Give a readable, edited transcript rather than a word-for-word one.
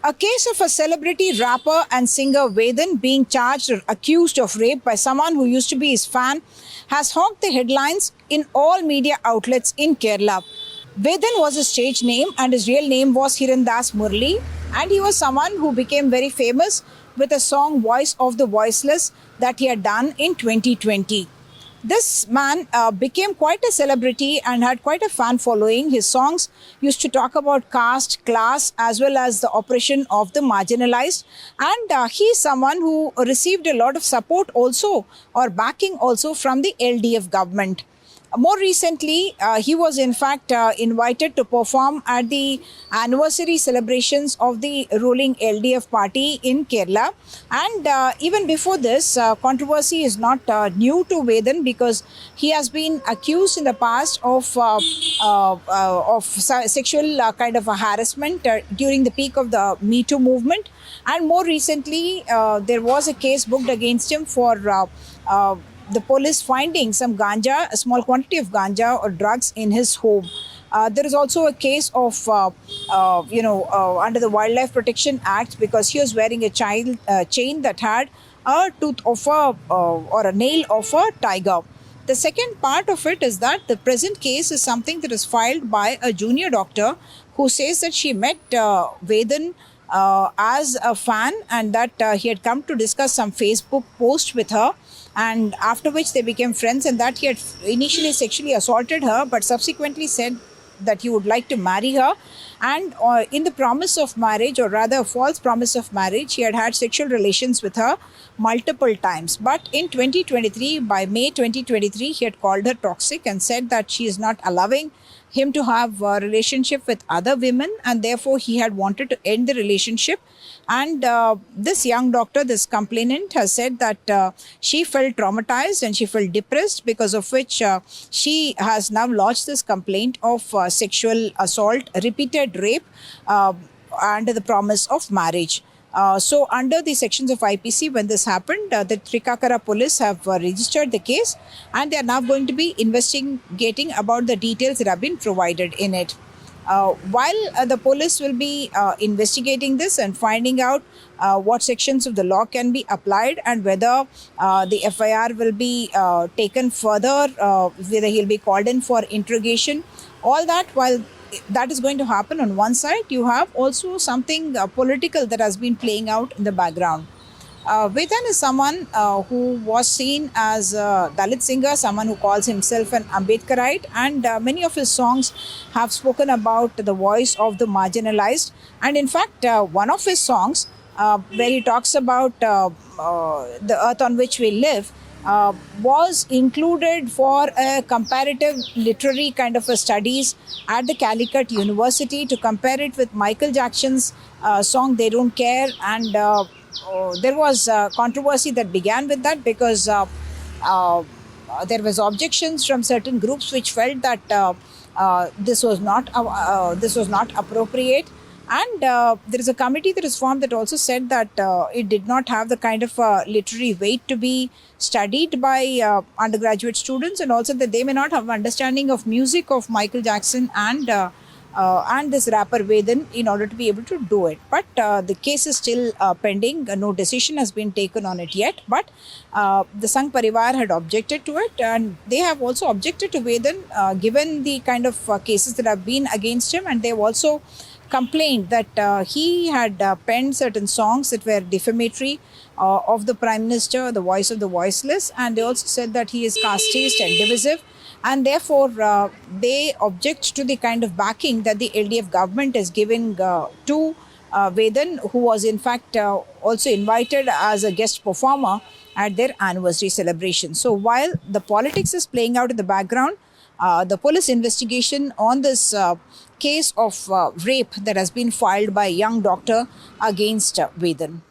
A case of a celebrity rapper and singer Vedan being charged or accused of rape by someone who used to be his fan has hogged the headlines in all media outlets in Kerala. Vedan was his stage name and his real name was Hirandas Murali, and he was someone who became very famous with a song Voice of the Voiceless that he had done in 2020. This man became quite a celebrity and had quite a fan following. His songs used to talk about caste, class, as well as the oppression of the marginalized. And he is someone who received a lot of support also or backing also from the LDF government. More recently, he was in fact invited to perform at the anniversary celebrations of the ruling LDF party in Kerala. And even before this, controversy is not new to Vedan because he has been accused in the past of sexual kind of a harassment during the peak of the Me Too movement. And more recently, there was a case booked against him for the police finding some ganja, a small quantity of ganja or drugs in his home. There is also a case of, under the Wildlife Protection Act because he was wearing a chain that had a tooth of or a nail of a tiger. The second part of it is that the present case is something that is filed by a junior doctor who says that she met Vedan as a fan and that he had come to discuss some Facebook post with her, and after which they became friends, and that he had initially sexually assaulted her but subsequently said that he would like to marry her, and in the promise of marriage, or rather a false promise of marriage, he had had sexual relations with her multiple times. But in 2023, by May 2023, he had called her toxic and said that she is not allowing him to have a relationship with other women, and therefore he had wanted to end the relationship. And this young doctor, this complainant, has said that she felt traumatized and she felt depressed, because of which she has now lodged this complaint of sexual assault, repeated rape under the promise of marriage. So under the sections of IPC, when this happened, the Thrikkakara police have registered the case, and they are now going to be investigating about the details that have been provided in it. While the police will be investigating this and finding out what sections of the law can be applied and whether the FIR will be taken further, whether he'll be called in for interrogation, all that, while that is going to happen on one side, you have also something political that has been playing out in the background. Vedan is someone who was seen as a Dalit singer, someone who calls himself an Ambedkarite, and many of his songs have spoken about the voice of the marginalized. And in fact, one of his songs where he talks about the earth on which we live was included for a comparative literary kind of a studies at the Calicut University to compare it with Michael Jackson's song They Don't Care. And there was controversy that began with that because there was objections from certain groups which felt that this was not appropriate. And there is a committee that is formed that also said that it did not have the kind of literary weight to be studied by undergraduate students, and also that they may not have understanding of music of Michael Jackson and this rapper Vedan in order to be able to do it. But the case is still pending. No decision has been taken on it yet. But the Sangh Parivar had objected to it, and they have also objected to Vedan given the kind of cases that have been against him, and they have also complained that he had penned certain songs that were defamatory of the Prime Minister, the voice of the voiceless, and they also said that he is casteist and divisive, and therefore they object to the kind of backing that the LDF government is giving to Vedan, who was in fact also invited as a guest performer at their anniversary celebration. So while the politics is playing out in the background, the police investigation on this case of rape that has been filed by a young doctor against Vedan.